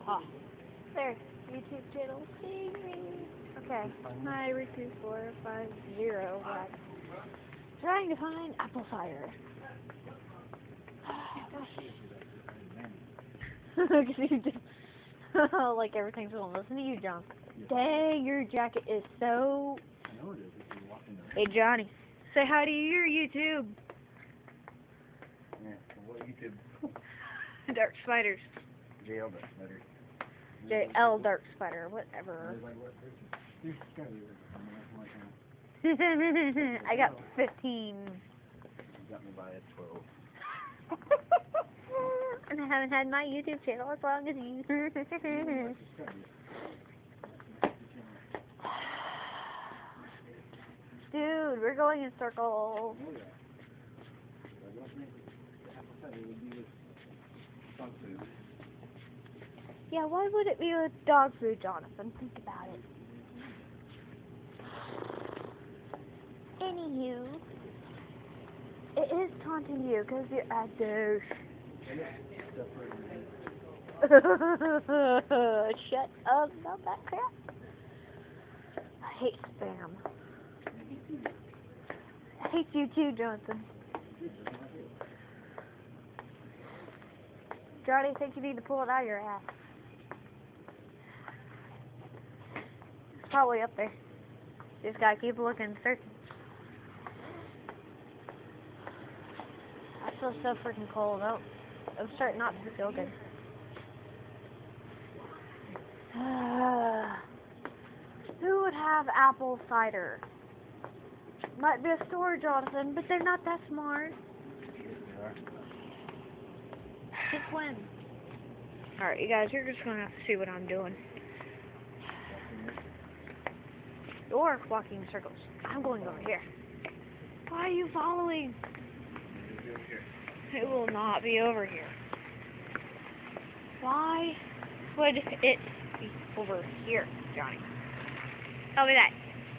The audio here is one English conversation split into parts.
Ah, there. YouTube channel. Okay. Hi, Rikku450. Trying to find apple cider. Because you just like everything's going to listen to you, John. Dang, your jacket is so. I know it is. If you walk in there. Hey, Johnny. Say hi to your YouTube. Yeah. What YouTube? Dark Spiders. jldarkspider. jldarkspider, whatever. I got 15. You got me by a 12. And I haven't had my YouTube channel as long as you. Dude, we're going in circles. Yeah, why would it be with dog food, Jonathan? Think about it. Anywho, it is taunting you because you're a douche. Shut up about that crap. I hate spam. I hate you too, Jonathan. Johnny, I think you need to pull it out of your ass. It's probably up there. Just gotta keep looking, searching. I feel so freaking cold. I'm starting not to feel good. Who would have apple cider? Might be a store, Jonathan, but they're not that smart. Just when? Alright, you guys, you're just gonna have to see what I'm doing. Or walking in circles. I'm going over here. Why are you following? It will not be over here. Why would it be over here, Johnny? Tell me that.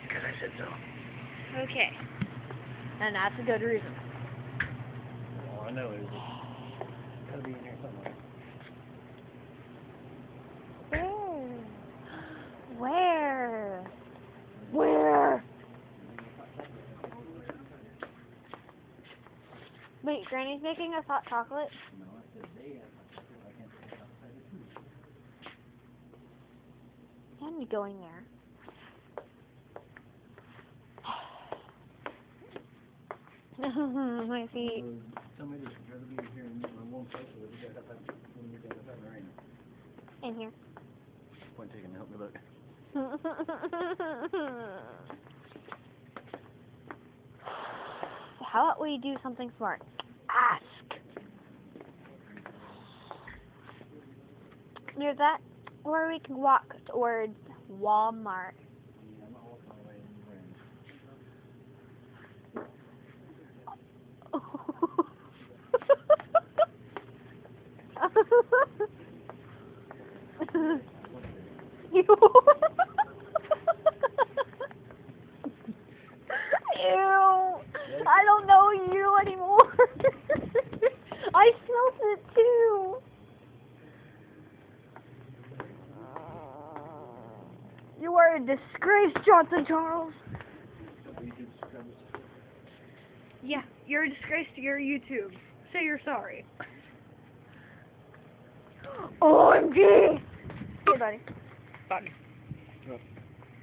Because I said so. Okay. And that's a good reason. All I know is it's gotta be in here somewhere. Where? Where? Wait, Granny's making us hot chocolate? No, I said they have I can't say outside the food. I'm going there. My feet. Somebody just rather be here in one place or we got up when we got up in the rain. In here. Point taking to help me look. How about we do something smart? Ask. Near that, or we can walk towards Walmart. Yeah, I'm not walking my way in the rain. Ew. I don't know you anymore. I smelled it too. You are a disgrace, Johnson Charles. Yeah, you're a disgrace to your YouTube. Say you're sorry. OMG! Hey, buddy. Fuck. What?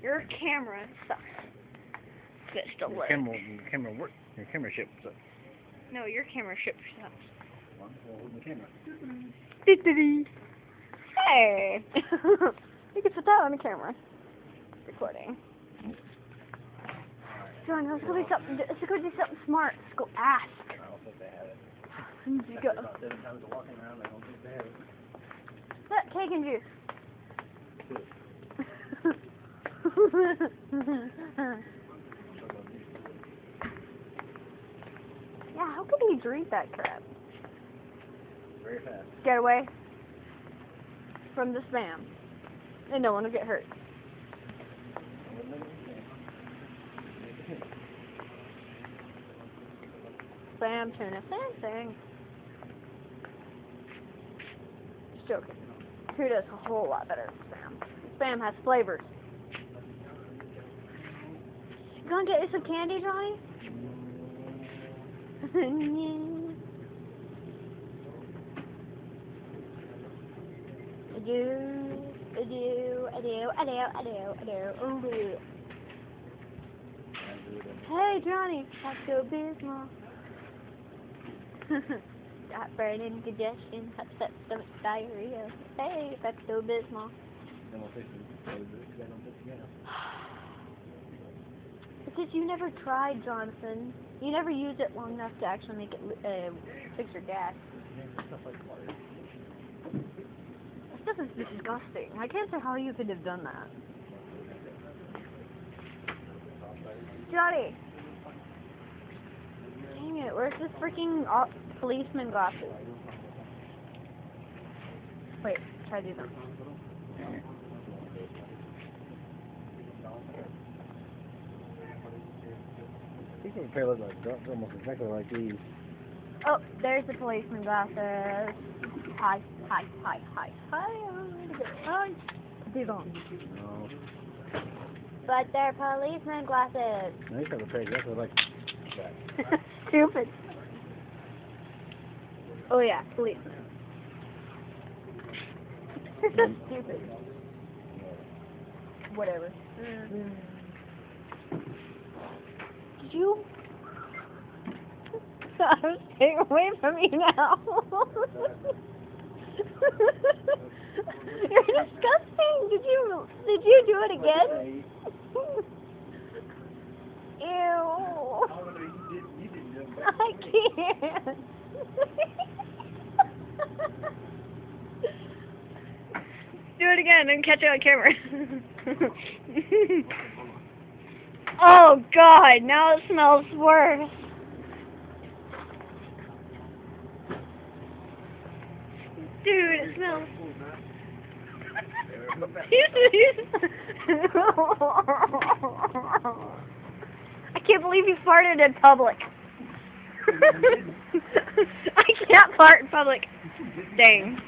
Your camera sucks. But it still works. Your camera works. Your camera ships. No, your camera ships sucks. Well, hold the camera. Hey! You can put that on the camera. Recording. John, let's go do something smart. Let's go ask. I don't think they have it. You go. After about 7 times of walking around, I don't think they have it. Look, cake and juice. Yeah, how could he drink that crap? Very fast. Get away from the spam. And no one will get hurt. Spam, tuna, same thing. Just joking. Who does a whole lot better than Spam? Spam has flavors. You gonna get you some candy, Johnny? I do. Hey, Johnny, Pepto-Bismol. Got burn indigestion, upset stomach, diarrhea. Hey, Pepto-Bismol. Because you never tried, Jonathan. You never used it long enough to actually make it fix your gas. That stuff is disgusting. I can't say how you could have done that. Johnny! Dang it, where's this freaking policeman glasses? Wait, try these on. These are a pair of almost exactly like these. Oh, there's the policeman glasses. Hi. These on. No. But they're policeman glasses. No, these are a pair exactly like that. Stupid. Oh yeah, policeman. Stupid. Whatever. Did you? I'm staying away from you now. You're disgusting. Did you do it again? Ew. I can't. Do it again and catch it on camera. Oh God, now it smells worse. Dude, it smells. I can't believe you farted in public. I can't fart in public. Dang.